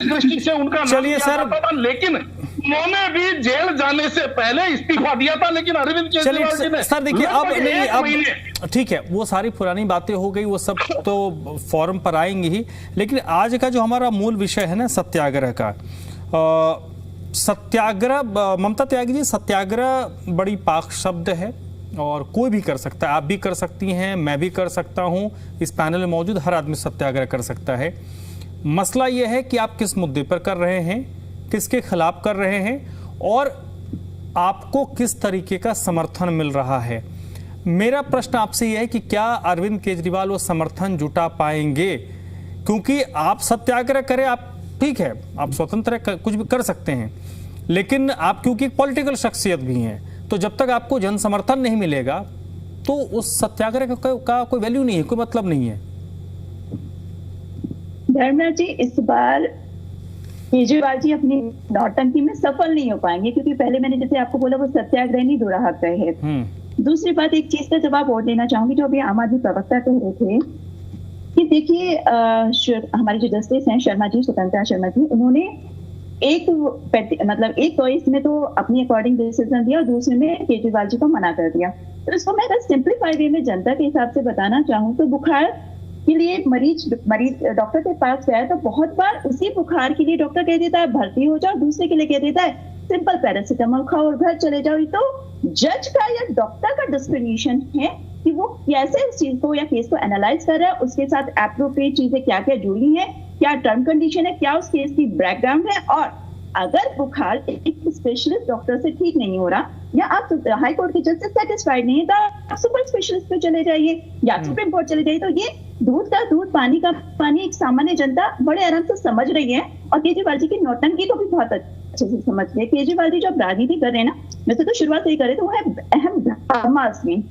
दृष्टि से उनका नाम चलिए सर, था, लेकिन उन्होंने भी जेल जाने से पहले इस्तीफा दिया था। लेकिन अरविंद केजरीवाल जी ने सर देखिए, अब नहीं, अब ठीक है, वो सारी पुरानी बातें हो गई, वो सब तो फॉरम पर आएंगी ही। लेकिन आज का जो हमारा मूल विषय है ना, सत्याग्रह का, सत्याग्रह, ममता त्यागी जी, सत्याग्रह बड़ी पाक शब्द है और कोई भी कर सकता है। आप भी कर सकती हैं, मैं भी कर सकता हूं, इस पैनल में मौजूद हर आदमी सत्याग्रह कर सकता है। मसला यह है कि आप किस मुद्दे पर कर रहे हैं, किसके खिलाफ कर रहे हैं और आपको किस तरीके का समर्थन मिल रहा है। मेरा प्रश्न आपसे यह है कि क्या अरविंद केजरीवाल वो समर्थन जुटा पाएंगे? क्योंकि आप सत्याग्रह करें, आप ठीक है, आप स्वतंत्र कुछ भी कर सकते हैं, लेकिन आप क्योंकि एक पॉलिटिकल शख्सियत भी हैं, तो जब तक आपको जन समर्थन नहीं मिलेगा तो उस सत्याग्रह का कोई वैल्यू नहीं है, कोई मतलब नहीं है। धर्मराज जी, इस बार केजरीवाल जी अपनी नौटंकी में सफल नहीं हो पाएंगे, क्योंकि पहले मैंने जैसे आपको बोला वो सत्याग्रह नहीं दोहरा है। दूसरी बात, एक चीज का जवाब और देना चाहूंगी, जो अभी आम आदमी प्रवक्ता कह रहे थे कि देखिए, हमारे जो जस्टिस हैं शर्मा जी, स्वतंत्रा शर्मा जी, उन्होंने एक चॉइस में तो अपनी अकॉर्डिंग डिसीजन दिया और दूसरे में केजरीवाल जी को मना कर दिया। तो इसको मैं अगर सिंप्लीफाइड वे में जनता के हिसाब से बताना चाहूँ तो बुखार के लिए मरीज डॉक्टर के पास गया तो बहुत बार उसी बुखार के लिए डॉक्टर कह देता है भर्ती हो जाओ, दूसरे के लिए कह देता है सिंपल पैरासिटामोल खाओ और घर चले जाओ। तो जज का या डॉक्टर का डिस्क्रिमिनेशन है कि वो कैसे उस चीज को या केस को एनालाइज कर रहा है, उसके साथ एप्रोप्रिएट चीजें क्या क्या जुड़ी हैं, क्या टर्म कंडीशन है, क्या उस केस की बैकग्राउंड है। और अगर बुखार एक स्पेशलिस्ट डॉक्टर से ठीक नहीं हो रहा या आप हाई कोर्ट के जज से सेटिस्फाइड नहीं है तो आप सुपर स्पेशलिस्ट पे चले जाइए या सुप्रीम कोर्ट चले जाइए। तो ये दूध का दूध पानी का पानी एक सामान्य जनता बड़े आराम से समझ रही है और केजरीवाल जी की नौटंकी को भी बहुत अच्छे से समझ रही है। केजरीवाल जी जो राजनीति कर रहे हैं ना, वैसे तो शुरुआत से ही करे तो वो है अहम ब्रह्मास्मि,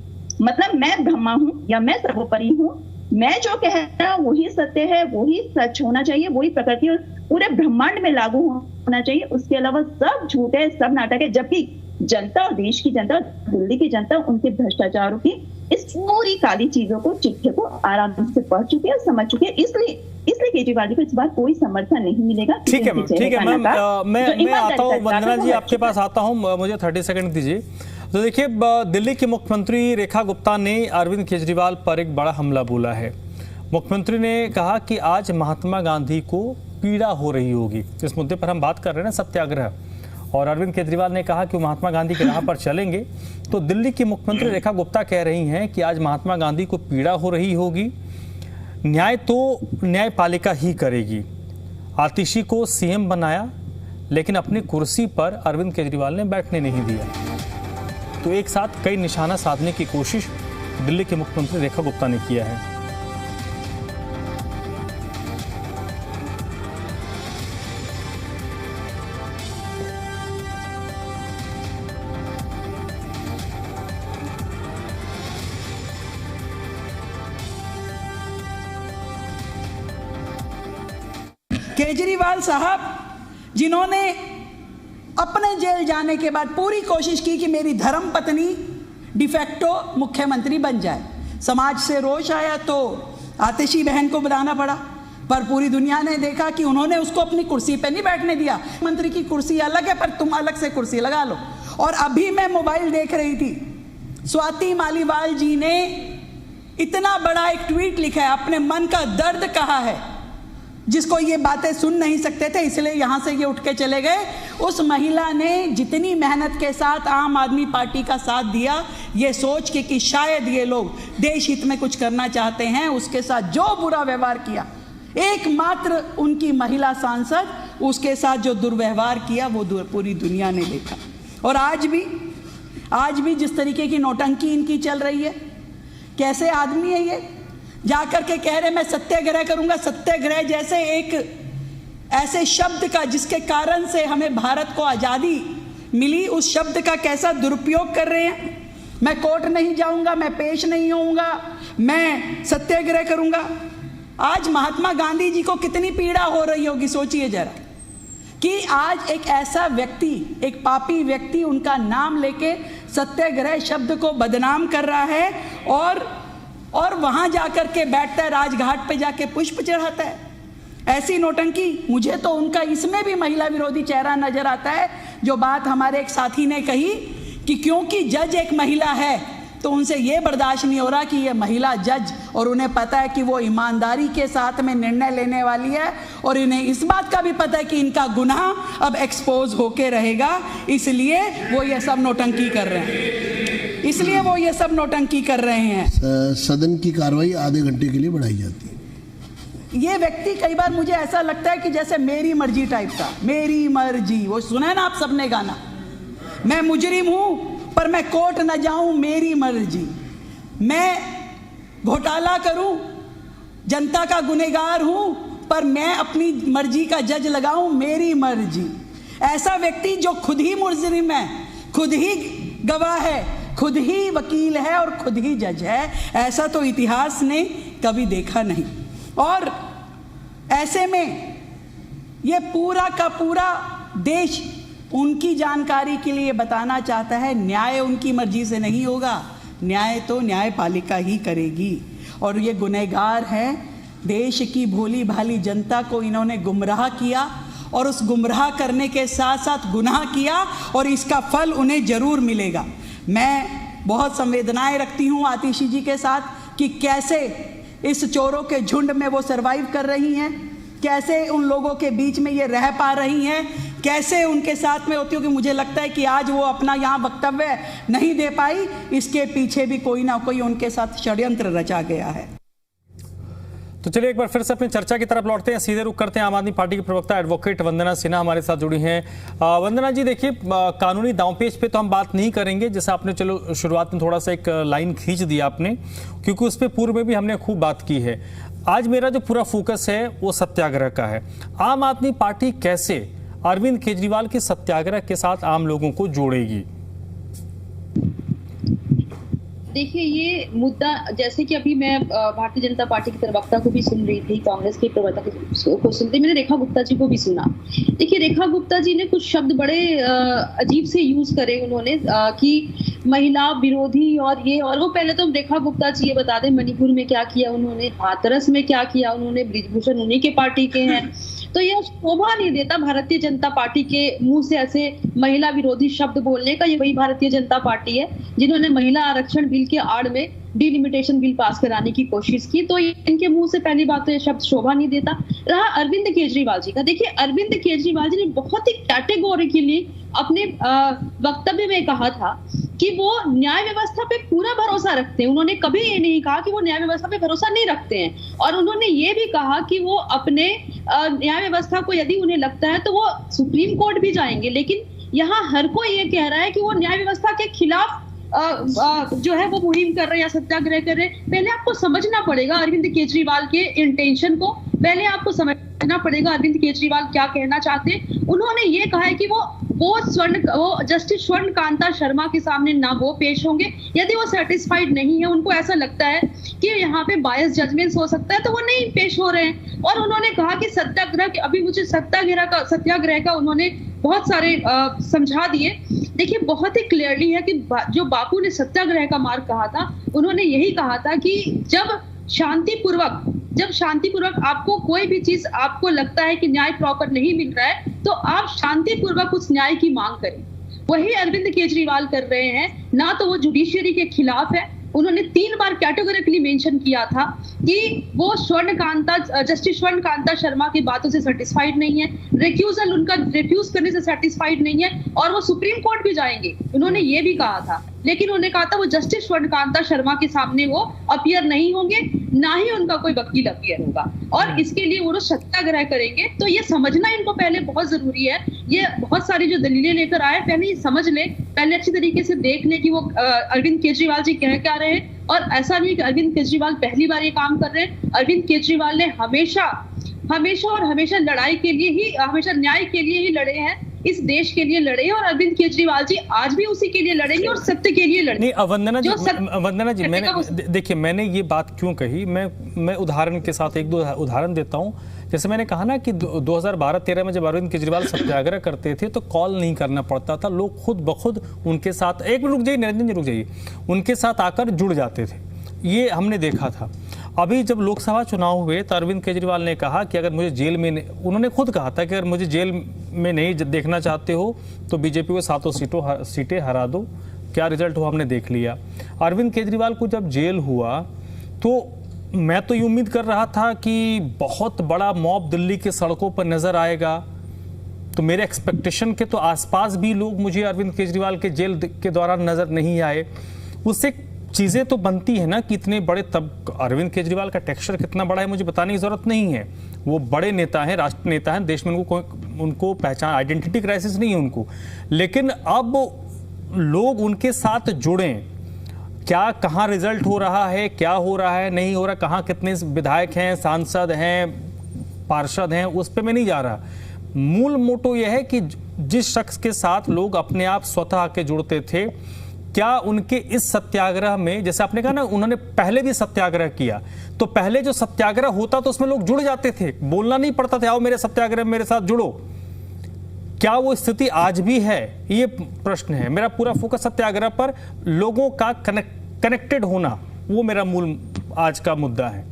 मतलब मैं ब्रह्मा हूँ या मैं सर्वोपरि हूँ, मैं जो कह रहा हूँ वही सत्य है, वही सच होना चाहिए, वही प्रकृति और पूरे ब्रह्मांड में लागू होना चाहिए, उसके अलावा सब झूठ है, सब नाटक है। जबकि जनता और देश की जनता, दिल्ली की जनता उनके भ्रष्टाचारों की इस पूरी काली चीजों को, चिट्ठे को आराम से पढ़ चुके हैं, समझ चुके हैं। इसलिए केजरीवाल जी को इस बार कोई समर्थन नहीं मिलेगा। ठीक है मैम, मैं आता हूँ, वंदना जी आपके पास आता हूँ, मुझे 30 सेकंड दीजिए। तो देखिए, दिल्ली की मुख्यमंत्री रेखा गुप्ता ने अरविंद केजरीवाल पर एक बड़ा हमला बोला है। मुख्यमंत्री ने कहा कि आज महात्मा गांधी को पीड़ा हो रही होगी। इस मुद्दे पर हम बात कर रहे हैं ना, सत्याग्रह, और अरविंद केजरीवाल ने कहा कि वो महात्मा गांधी के राह पर चलेंगे। तो दिल्ली की मुख्यमंत्री रेखा गुप्ता कह रही हैं कि आज महात्मा गांधी को पीड़ा हो रही होगी, न्याय तो न्यायपालिका ही करेगी। आतिशी को सीएम बनाया लेकिन अपनी कुर्सी पर अरविंद केजरीवाल ने बैठने नहीं दिया। तो एक साथ कई निशाना साधने की कोशिश दिल्ली के मुख्यमंत्री रेखा गुप्ता ने किया है। केजरीवाल साहब, जिन्होंने अपने जेल जाने के बाद पूरी कोशिश की कि मेरी धर्म पत्नी डिफेक्टो मुख्यमंत्री बन जाए, समाज से रोष आया तो आतिशी बहन को बुलाना पड़ा, पर पूरी दुनिया ने देखा कि उन्होंने उसको अपनी कुर्सी पे नहीं बैठने दिया। मंत्री की कुर्सी अलग है, पर तुम अलग से कुर्सी लगा लो। और अभी मैं मोबाइल देख रही थी, स्वाति मालीवाल जी ने इतना बड़ा एक ट्वीट लिखा है, अपने मन का दर्द कहा है, जिसको ये बातें सुन नहीं सकते थे, इसलिए यहां से ये उठ के चले गए। उस महिला ने जितनी मेहनत के साथ आम आदमी पार्टी का साथ दिया, ये सोच के कि शायद ये लोग देश हित में कुछ करना चाहते हैं, उसके साथ जो बुरा व्यवहार किया, एकमात्र उनकी महिला सांसद, उसके साथ जो दुर्व्यवहार किया वो पूरी दुनिया ने देखा। और आज भी जिस तरीके की नौटंकी इनकी चल रही है, कैसे आदमी है ये, जाकर के कह रहे मैं सत्याग्रह करूंगा। सत्याग्रह जैसे एक ऐसे शब्द का जिसके कारण से हमें भारत को आज़ादी मिली, उस शब्द का कैसा दुरुपयोग कर रहे हैं। मैं कोर्ट नहीं जाऊंगा, मैं पेश नहीं होऊंगा, मैं सत्याग्रह करूंगा। आज महात्मा गांधी जी को कितनी पीड़ा हो रही होगी, सोचिए जरा, कि आज एक ऐसा व्यक्ति, एक पापी व्यक्ति उनका नाम लेके सत्याग्रह शब्द को बदनाम कर रहा है और वहां जाकर के बैठता है, राजघाट पे जाके पुष्प चढ़ाता है। ऐसी नौटंकी, मुझे तो उनका इसमें भी महिला विरोधी चेहरा नजर आता है। जो बात हमारे एक साथी ने कही कि क्योंकि जज एक महिला है तो उनसे ये बर्दाश्त नहीं हो रहा कि ये महिला जज, और उन्हें पता है कि वो ईमानदारी के साथ में निर्णय लेने वाली है, और इन्हें इस बात का भी पता है कि इनका गुनाह अब एक्सपोज होके रहेगा, इसलिए वो ये सब नौटंकी कर रहे हैं, इसलिए वो ये सब नौटंकी कर रहे हैं। सदन की कार्रवाई आधे घंटे के लिए बढ़ाई जाती है। ये व्यक्ति, कई बार मुझे ऐसा लगता है कि जैसे मेरी मर्जी टाइप का, मेरी मर्जी, वो सुना है ना आप सबने गाना, मैं मुजरिम हूं पर मैं कोर्ट न जाऊं, मेरी मर्जी, मैं घोटाला करूं, जनता का गुनहगार हूं पर मैं अपनी मर्जी का जज लगाऊं, मेरी मर्जी। ऐसा व्यक्ति जो खुद ही मुजरिम है, खुद ही गवाह है, खुद ही वकील है और खुद ही जज है, ऐसा तो इतिहास ने कभी देखा नहीं। और ऐसे में ये पूरा का पूरा देश उनकी जानकारी के लिए बताना चाहता है, न्याय उनकी मर्जी से नहीं होगा, न्याय तो न्यायपालिका ही करेगी। और ये गुनहगार है, देश की भोली भाली जनता को इन्होंने गुमराह किया और उस गुमराह करने के साथ साथ गुनाह किया, और इसका फल उन्हें जरूर मिलेगा। मैं बहुत संवेदनाएं रखती हूँ आतिशी जी के साथ कि कैसे इस चोरों के झुंड में वो सरवाइव कर रही हैं, कैसे उन लोगों के बीच में ये रह पा रही हैं, कैसे उनके साथ में होती हो कि मुझे लगता है कि आज वो अपना यहाँ वक्तव्य नहीं दे पाई, इसके पीछे भी कोई ना कोई उनके साथ षड्यंत्र रचा गया है। तो चलिए एक बार फिर से अपनी चर्चा की तरफ लौटते हैं, सीधे रुख करते हैं। आम आदमी पार्टी की प्रवक्ता एडवोकेट वंदना सिन्हा हमारे साथ जुड़ी हैं। वंदना जी, देखिए कानूनी दांवपेच पे तो हम बात नहीं करेंगे, जैसे आपने चलो शुरुआत में थोड़ा सा एक लाइन खींच दिया आपने, क्योंकि उस पर पूर्व में भी हमने खूब बात की है। आज मेरा जो पूरा फोकस है वो सत्याग्रह का है। आम आदमी पार्टी कैसे अरविंद केजरीवाल के सत्याग्रह के साथ आम लोगों को जोड़ेगी? देखिए, ये मुद्दा, जैसे कि अभी मैं भारतीय जनता पार्टी की प्रवक्ता को भी सुन रही थी, कांग्रेस के प्रवक्ता को सुनते, मैंने रेखा गुप्ता जी को भी सुना। देखिए, रेखा गुप्ता जी ने कुछ शब्द बड़े अजीब से यूज करे उन्होंने, कि महिला विरोधी और ये और वो। पहले तो रेखा गुप्ता जी ये बता दें, मणिपुर में क्या किया उन्होंने, हाथरस में क्या किया उन्होंने, ब्रिजभूषण उन्हीं के पार्टी के हैं। तो ये शोभा नहीं देता भारतीय जनता पार्टी के मुंह से ऐसे महिला विरोधी शब्द बोलने का। ये वही भारतीय जनता पार्टी है जिन्होंने महिला आरक्षण बिल के आड़ में डिलिमिटेशन बिल पास कराने की कोशिश की। तो इनके मुंह से पहली बात तो ये शब्द शोभा नहीं देता। रहा अरविंद केजरीवाल जी का, देखिए अरविंद केजरीवाल जी ने बहुत ही कैटेगोरिकली अपने वक्तव्य में कहा था कि वो न्याय व्यवस्था पे पूरा भरोसा रखते हैं। उन्होंने कभी ये नहीं कहा कि वो न्याय व्यवस्था पे भरोसा नहीं रखते हैं, और उन्होंने ये भी कहा कि वो अपने न्याय व्यवस्था को यदि उन्हें लगता है तो वो सुप्रीम कोर्ट भी जाएंगे। लेकिन यहाँ हर कोई ये कह रहा है कि वो न्याय व्यवस्था के खिलाफ जो है वो मुहिम कर रहे हैं या सत्याग्रह कर रहे हैं। पहले आपको समझना पड़ेगा अरविंद केजरीवाल के इंटेंशन को, पहले आपको समझना पड़ेगा अरविंद केजरीवाल क्या कहना चाहते हैं। उन्होंने ये कहा है कि वो जस्टिस स्वर्ण कांता शर्मा के सामने ना वो पेश होंगे यदि वो सेटिस्फाइड नहीं है, उनको ऐसा लगता है कि यहाँ पे बायस जजमेंट्स हो सकता है, तो वो नहीं पेश हो रहे हैं। और उन्होंने कहा कि सत्याग्रह, अभी मुझे सत्याग्रह का उन्होंने बहुत सारे समझा दिए। देखिए, बहुत ही क्लियरली है कि जो बापू ने सत्याग्रह का मार्ग कहा था, उन्होंने यही कहा था कि जब शांतिपूर्वक आपको कोई भी चीज आपको लगता है कि न्याय प्रॉपर नहीं मिल रहा है, तो आप शांतिपूर्वक उस न्याय की मांग करें। वही अरविंद केजरीवाल कर रहे हैं। ना तो वो जुडिशियरी के खिलाफ है, उन्होंने 3 बार कैटेगोरिकली मेंशन किया था कि वो जस्टिस स्वर्ण कांता शर्मा की बातों से सेटिस्फाइड नहीं है, रिफ्यूजल उनका रिफ्यूज करने से सेटिस्फाइड नहीं है, और वो सुप्रीम कोर्ट भी जाएंगे, उन्होंने ये भी कहा था। लेकिन उन्होंने कहा था वो जस्टिस स्वर्ण कांता शर्मा के सामने वो अपीयर नहीं होंगे, ना ही उनका कोई वकील अपीयर होगा, और इसके लिए वो लोग सत्याग्रह करेंगे। तो ये समझना इनको पहले बहुत जरूरी है। ये बहुत सारी जो दलीलें लेकर आए, पहले ये समझ ले, पहले अच्छी तरीके से देख ले कि वो अरविंद केजरीवाल जी कह क्या रहे हैं। और ऐसा नहीं कि अरविंद केजरीवाल पहली बार ये काम कर रहे हैं। अरविंद केजरीवाल ने हमेशा लड़ाई के लिए ही, हमेशा न्याय के लिए ही लड़े हैं, इस देश के लिए लड़े, और अरविंद केजरीवाल जी आज भी उसी के लिए लड़ेंगे और सत्य के लिए लड़ेंगे। नहीं, वंदना जी, मैंने ये बात क्यों कही, मैं उदाहरण के साथ 1-2 उदाहरण देता हूँ। जैसे मैंने कहा ना कि 2012-13 में जब अरविंद केजरीवाल सत्याग्रह करते थे तो कॉल नहीं करना पड़ता था, लोग खुद ब खुद उनके साथ, एक मिनट रुक जाइए निरंजन जी, रुक जाइए, उनके साथ आकर जुड़ जाते थे, ये हमने देखा था। अभी जब लोकसभा चुनाव हुए तो अरविंद केजरीवाल ने कहा कि अगर मुझे जेल में उन्होंने खुद कहा था कि अगर मुझे जेल में नहीं देखना चाहते हो तो बीजेपी को 7 सीटें हरा दो। क्या रिजल्ट हुआ हमने देख लिया। अरविंद केजरीवाल को जब जेल हुआ तो मैं तो ये उम्मीद कर रहा था कि बहुत बड़ा मॉब दिल्ली के सड़कों पर नजर आएगा, तो मेरे एक्सपेक्टेशन के तो आसपास भी लोग मुझे अरविंद केजरीवाल के जेल के दौरान नजर नहीं आए। उससे चीजें तो बनती है ना कि इतने बड़े, तब अरविंद केजरीवाल का टेक्सचर कितना बड़ा है मुझे बताने की जरूरत नहीं है। वो बड़े नेता हैं, राष्ट्र नेता हैं, देश में उनको पहचान, आइडेंटिटी क्राइसिस नहीं है उनको। लेकिन अब लोग उनके साथ जुड़े, क्या कहाँ रिजल्ट हो रहा है, क्या हो रहा है, नहीं हो रहा, कहाँ कितने विधायक हैं, सांसद हैं, पार्षद हैं, उस पर मैं नहीं जा रहा। मूल मोटो यह है कि जिस शख्स के साथ लोग अपने आप स्वतः आके जुड़ते थे, क्या उनके इस सत्याग्रह में, जैसे आपने कहा ना उन्होंने पहले भी सत्याग्रह किया, तो पहले जो सत्याग्रह होता तो उसमें लोग जुड़ जाते थे, बोलना नहीं पड़ता था आओ मेरे सत्याग्रह में मेरे साथ जुड़ो। क्या वो स्थिति आज भी है, ये प्रश्न है। मेरा पूरा फोकस सत्याग्रह पर, लोगों का कनेक्टेड होना, वो मेरा मूल आज का मुद्दा है।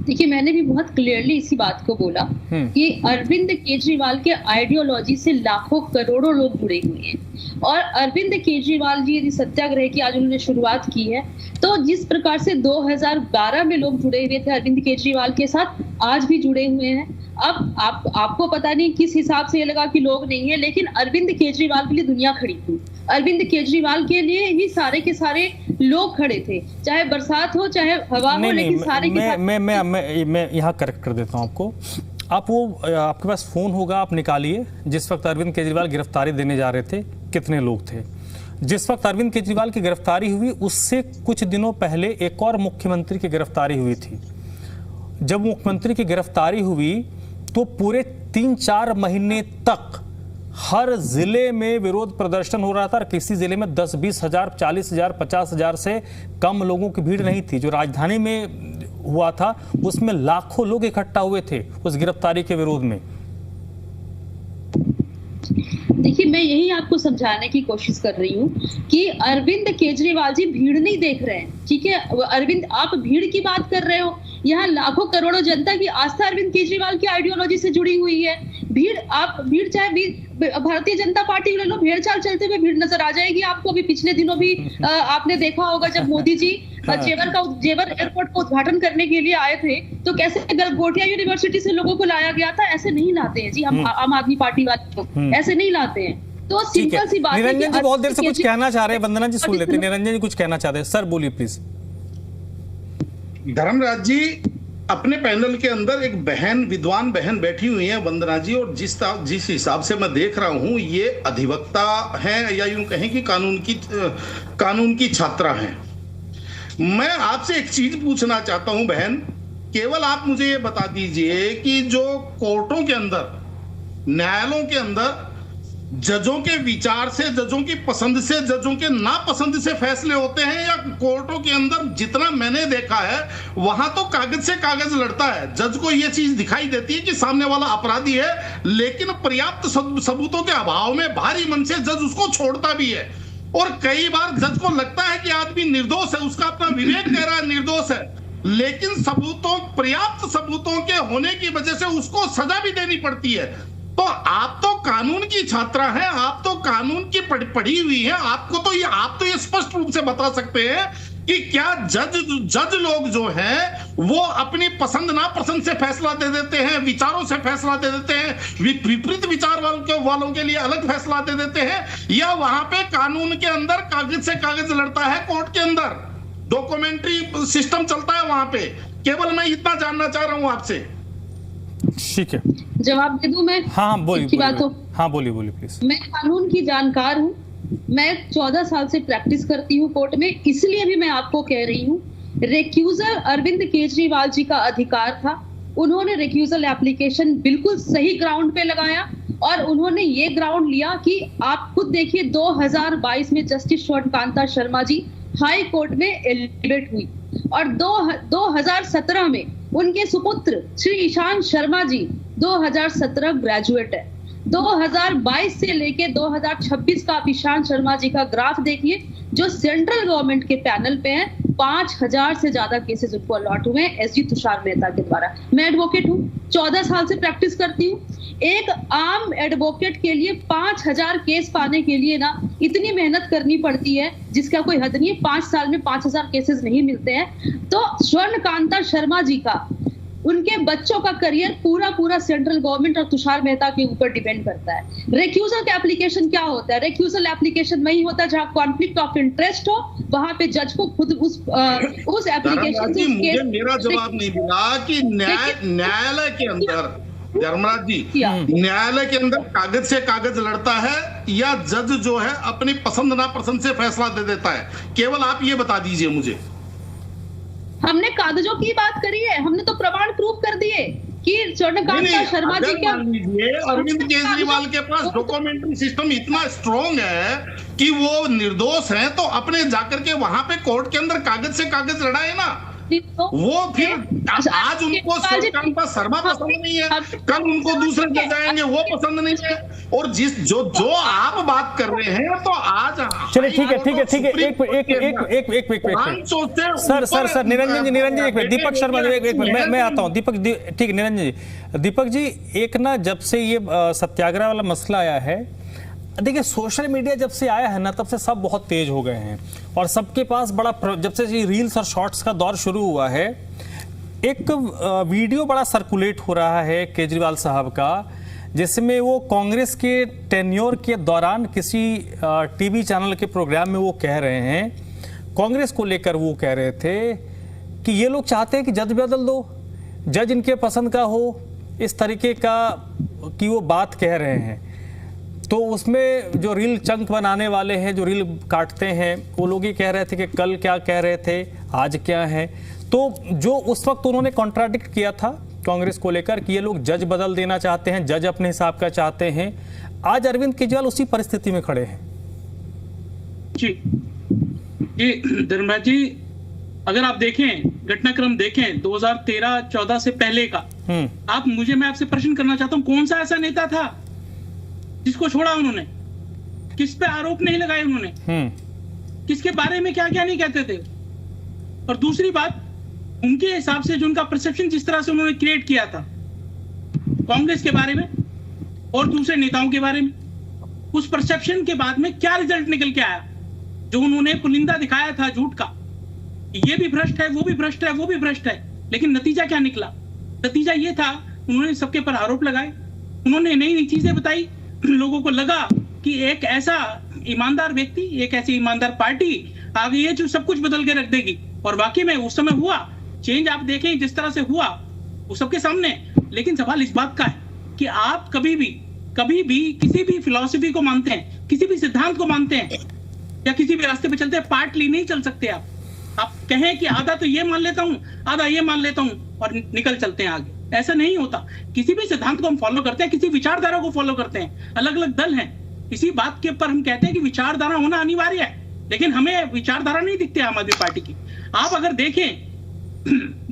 देखिए, मैंने भी बहुत क्लियरली इसी बात को बोला कि अरविंद केजरीवाल के आइडियोलॉजी से लाखों करोड़ों लोग जुड़े हुए हैं। और अरविंद केजरीवाल जी यदि सत्याग्रह की आज उन्होंने शुरुआत की है, तो जिस प्रकार से 2012 में लोग जुड़े हुए थे अरविंद केजरीवाल के साथ, आज भी जुड़े हुए हैं। अब आपको पता नहीं किस हिसाब से ये लगा कि लोग नहीं है, लेकिन अरविंद केजरीवाल के लिए दुनिया खड़ी थी। अरविंद केजरीवाल के लिए ही सारे के सारे लोग खड़े थे, चाहे बरसात हो चाहे हवा हो, लेकिन सारे के सारे। मैं यहाँ करेक्ट कर देता हूँ आपको। आप वो आपके पास फोन होगा, आप निकालिए जिस वक्त अरविंद केजरीवाल गिरफ्तारी देने जा रहे थे, कितने लोग थे। जिस वक्त अरविंद केजरीवाल की गिरफ्तारी हुई उससे कुछ दिनों पहले एक और मुख्यमंत्री की गिरफ्तारी हुई थी। जब मुख्यमंत्री की गिरफ्तारी हुई तो पूरे 3-4 महीने तक हर जिले में विरोध प्रदर्शन हो रहा था और किसी जिले में 10-20 हजार, 40 हजार, 50 हजार से कम लोगों की भीड़ नहीं थी। जो राजधानी में हुआ था उसमें लाखों लोग इकट्ठा हुए थे उस गिरफ्तारी के विरोध में। देखिए, मैं यही आपको समझाने की कोशिश कर रही हूँ कि अरविंद केजरीवाल जी भीड़ नहीं देख रहे हैं, ठीक है। अरविंद, आप भीड़ की बात कर रहे हो, यहाँ लाखों करोड़ों जनता की आस्था अरविंद केजरीवाल की आइडियोलॉजी से जुड़ी हुई है। भीड़ चाहे भारतीय जनता पार्टी ले लो, भेड़ चाल चलते हुए भीड़ नजर आ जाएगी आपको। अभी पिछले दिनों भी आपने देखा होगा जब मोदी जी जेवर एयरपोर्ट का उद्घाटन करने के लिए आए थे, तो कैसे गलगोटिया यूनिवर्सिटी से लोगों को लाया गया था। ऐसे नहीं लाते हैं जी हम आम आदमी पार्टी वाले को, ऐसे नहीं लाते हैं। तो सिंपल सी बात है। निरंजन जी बहुत देर से कुछ कहना चाह रहे हैं, वंदना जी सुन लेते हैं। निरंजन जी कुछ कहना चाहते हैं, सर बोलिए प्लीज। धर्मराज जी, अपने पैनल के अंदर एक बहन, विद्वान बहन बैठी हुई है वंदना जी, और जिस हिसाब से मैं देख रहा हूं ये अधिवक्ता हैं या यूं कहें कि कानून की छात्रा हैं। मैं आपसे एक चीज पूछना चाहता हूं बहन, केवल आप मुझे ये बता दीजिए कि जो कोर्टों के अंदर, न्यायालयों के अंदर जजों के विचार से, जजों की पसंद से, जजों के नापसंद से फैसले होते हैं, या कोर्टों के अंदर जितना मैंने देखा है वहां तो कागज से कागज लड़ता है। जज को यह चीज दिखाई देती है कि सामने वाला अपराधी है, लेकिन पर्याप्त सबूतों के अभाव में भारी मन से जज उसको छोड़ता भी है। और कई बार जज को लगता है कि आदमी निर्दोष है, उसका अपना विवेक कह रहा है निर्दोष है, लेकिन पर्याप्त सबूतों के होने की वजह से उसको सजा भी देनी पड़ती है। तो आप तो कानून की छात्रा हैं, आप तो कानून की पढ़ी हुई हैं, आप तो ये स्पष्ट रूप से बता सकते हैं कि क्या जज लोग जो हैं वो अपनी पसंद नापसंद से फैसला दे देते हैं, विचारों से फैसला दे देते हैं, विपरीत विचार वालों के लिए अलग फैसला दे देते हैं, या वहां पे कानून के अंदर कागज से कागज लड़ता है, कोर्ट के अंदर डॉक्यूमेंट्री सिस्टम चलता है वहां पे? केवल मैं इतना जानना चाह रहा हूं आपसे। ठीक है, जवाब दे दूं मैं? हाँ बोलिए, बोलिए प्लीज। मैं कानून की जानकार हूँ, मैं 14 साल से प्रैक्टिस करती हूँ कोर्ट में, इसलिए भी मैं आपको कह रही हूँ, रेक्यूजल अरविंद केजरीवाल जी का अधिकार था। उन्होंने रेक्यूजल एप्लीकेशन बिल्कुल सही ग्राउंड पे लगाया, और उन्होंने ये ग्राउंड लिया कि आप खुद देखिए 2022 में justice Kanta Sharma ji high court में एलिवेट हुई, और 2017 में उनके सुपुत्र श्री ईशान शर्मा जी 2017 ग्रेजुएट है। 2022 से लेके 2026 का आप ईशान शर्मा जी का ग्राफ देखिए, जो सेंट्रल गवर्नमेंट के पैनल पे हैं, 5000 से ज्यादा केसेस उनको अलॉट हुए हैं एसजी तुषार मेहता के द्वारा। मैं एडवोकेट हूँ, 14 साल से प्रैक्टिस करती हूँ। एक आम एडवोकेट के लिए 5000 केस पाने के लिए ना इतनी मेहनत करनी पड़ती है जिसका कोई हद नहीं है। 5 साल में 5000 केसेस नहीं मिलते हैं। तो स्वर्णकांता शर्मा जी का, उनके बच्चों का करियर पूरा सेंट्रल गवर्नमेंट और तुषार मेहता के ऊपर डिपेंड करता है। रेक्यूजल का एप्लीकेशन क्या होता है? रेक्यूजल एप्लीकेशन वही होता है जहां कॉन्फ्लिक्ट ऑफ इंटरेस्ट हो, वहां पे जज को खुद उस एप्लीकेशन से मुझे मेरा जवाब नहीं मिला कि न्यायालय के अंदर, धर्मराज जी, न्यायालय के अंदर कागज से कागज लड़ता है या जज जो है अपनी पसंद नापसंद से फैसला दे देता है? केवल आप ये बता दीजिए मुझे। हमने कागजों की बात करी है, हमने तो प्रमाण प्रूव कर दिए कि स्वर्णकांता शर्मा जी क्या, अरविंद केजरीवाल के पास डॉक्यूमेंट्री सिस्टम इतना स्ट्रॉन्ग है कि वो निर्दोष हैं, तो अपने जाकर के वहां पे कोर्ट के अंदर कागज से कागज लड़ाए ना। वो फिर आज उनको स्वर्णकांता शर्मा पसंद नहीं है, कल उनको दूसरे जज आएंगे वो पसंद नहीं है, और जो आप बात कर रहे हैं तो आज चलिए ठीक है सर निरंजन जी एक मिनट, दीपक शर्मा एक मिनट मैं आता हूँ। दीपक ठीक है, निरंजन जी, दीपक जी, एक ना जब से ये सत्याग्रह वाला मसला आया है, देखिए सोशल मीडिया जब से आया है ना तब से सब बहुत तेज हो गए हैं और सबके पास बड़ा, जब से ये रील्स और शॉर्ट्स का दौर शुरू हुआ है, एक वीडियो बड़ा सर्कुलेट हो रहा है केजरीवाल साहब का, जिसमें वो कांग्रेस के टेन्योर के दौरान किसी टीवी चैनल के प्रोग्राम में वो कह रहे हैं, कांग्रेस को लेकर वो कह रहे थे कि ये लोग चाहते हैं कि जज बदल दो, जज इनके पसंद का हो, इस तरीके का कि वो बात कह रहे हैं। तो उसमें जो रील चंक बनाने वाले हैं, जो रील काटते हैं, वो लोग ही कह रहे थे कि कल क्या कह रहे थे, आज क्या है। तो जो उस वक्त उन्होंने कॉन्ट्राडिक्ट किया था कांग्रेस को लेकर कि ये लोग जज बदल देना चाहते हैं, जज अपने हिसाब का चाहते हैं, आज अरविंद केजरीवाल उसी परिस्थिति में खड़े हैं। जी धर्मराज जी, अगर आप देखें घटनाक्रम देखें 2013-14 से पहले का, मैं आपसे प्रश्न करना चाहता हूं, कौन सा ऐसा नेता था जिसको छोड़ा उन्होंने? किस पे आरोप नहीं लगाए उन्होंने? किसके बारे में क्या क्या नहीं कहते थे? और दूसरी बात, उनके हिसाब से जो उनका परसेप्शन जिस तरह से उन्होंने क्रिएट किया था कांग्रेस के बारे में और दूसरे नेताओं के बारे में, उस परसेप्शन के बाद में क्या रिजल्ट निकल के आया? जो उन्होंने पुलिंदा दिखाया था झूठ का, ये भी भ्रष्ट है, वो भी भ्रष्ट है, वो भी भ्रष्ट है, लेकिन नतीजा क्या निकला? नतीजा ये था, उन्होंने सबके पर आरोप लगाए, उन्होंने नई नई चीजें बताई, लोगों को लगा कि एक ऐसा ईमानदार व्यक्ति, एक ऐसी ईमानदार पार्टी आ गई है जो सब कुछ बदल के रख देगी। और वाकई में उस समय हुआ चेंज, आप देखें जिस तरह से हुआ वो सबके सामने। लेकिन सवाल इस बात का है कि आप कभी भी किसी भी फिलॉसफी को मानते हैं, किसी भी सिद्धांत को मानते हैं या किसी भी रास्ते पे चलते हैं, पार्टली नहीं चल सकते। आप कहें कि आधा तो ये मान लेता हूं, आधा ये मान लेता हूं और निकल चलते हैं आगे, ऐसा नहीं होता। किसी भी सिद्धांत को हम फॉलो करते हैं, किसी विचारधारा को फॉलो करते हैं, अलग अलग दल हैं, इसी बात के ऊपर हम कहते हैं कि विचारधारा होना अनिवार्य है, लेकिन हमें विचारधारा नहीं दिखती आम आदमी पार्टी की। आप अगर देखें,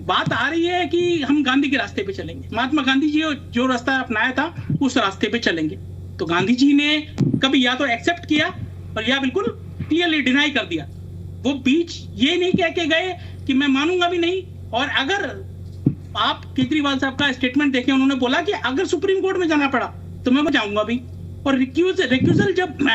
बात आ रही है कि हम गांधी के रास्ते पे चलेंगे, महात्मा गांधी जी जो रास्ता अपनाया था उस रास्ते पे चलेंगे। तो गांधी जी ने कभी या तो एक्सेप्ट किया और या बिल्कुल क्लियरली डिनाई कर दिया। वो बीच ये नहीं कह के गए कि मैं मानूंगा भी नहीं। और अगर आप केजरीवाल साहब का स्टेटमेंट देखें, उन्होंने बोला कि अगर सुप्रीम कोर्ट में जाना पड़ा तो मैं जाऊंगा भी। और रिक्यूजल जब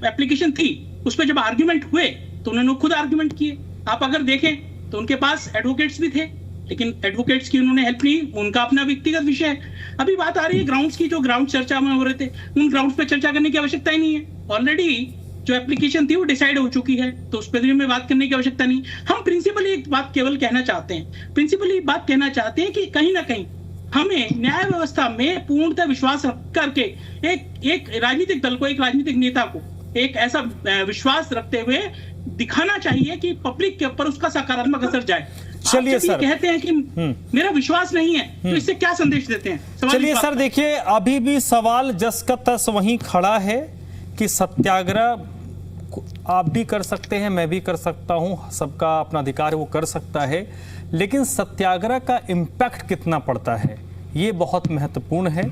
एप्लीकेशन थी उस पर जब आर्ग्यूमेंट हुए तो उन्होंने खुद आर्ग्यूमेंट किए। आप अगर देखें तो उनके पास एडवोकेट्स भी थे, लेकिन एडवोकेट्स की उन्होंने हेल्प नहीं, उनका अपना व्यक्तिगत विषय है। अभी बात आ रही है ग्राउंड्स की, जो ग्राउंड चर्चा में हो रहे थे, उन ग्राउंड्स पे चर्चा करने की आवश्यकता ही नहीं है। ऑलरेडी जो एप्लीकेशन थी वो डिसाइड हो चुकी है, तो उस पर में बात करने की आवश्यकता नहीं। हम प्रिंसिपली एक बात केवल कहना चाहते हैं, कि कहीं ना कहीं हमें न्याय व्यवस्था में पूर्णतः विश्वास रख करके एक राजनीतिक दल को, एक राजनीतिक नेता को एक ऐसा विश्वास रखते हुए दिखाना चाहिए कि पब्लिक के ऊपर उसका सकारात्मक असर जाए। चलिए सर, कहते हैं कि मेरा विश्वास नहीं है, तो इससे क्या संदेश देते हैं? चलिए सर, देखिए अभी भी सवाल जस का तस वहीं खड़ा है कि सत्याग्रह आप भी कर सकते हैं, मैं भी कर सकता हूं, सबका अपना अधिकार है, वो कर सकता है, लेकिन सत्याग्रह का इम्पैक्ट कितना पड़ता है ये बहुत महत्वपूर्ण है।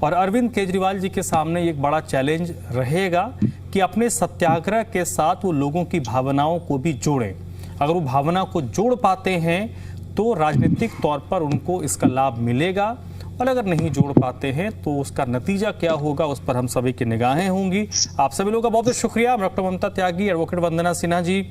और अरविंद केजरीवाल जी के सामने एक बड़ा चैलेंज रहेगा कि अपने सत्याग्रह के साथ वो लोगों की भावनाओं को भी जोड़ें। अगर वो भावना को जोड़ पाते हैं तो राजनीतिक तौर पर उनको इसका लाभ मिलेगा, और अगर नहीं जोड़ पाते हैं तो उसका नतीजा क्या होगा उस पर हम सभी की निगाहें होंगी। आप सभी लोगों का बहुत बहुत शुक्रिया। डॉक्टर ममता त्यागी, एडवोकेट वंदना सिन्हा जी,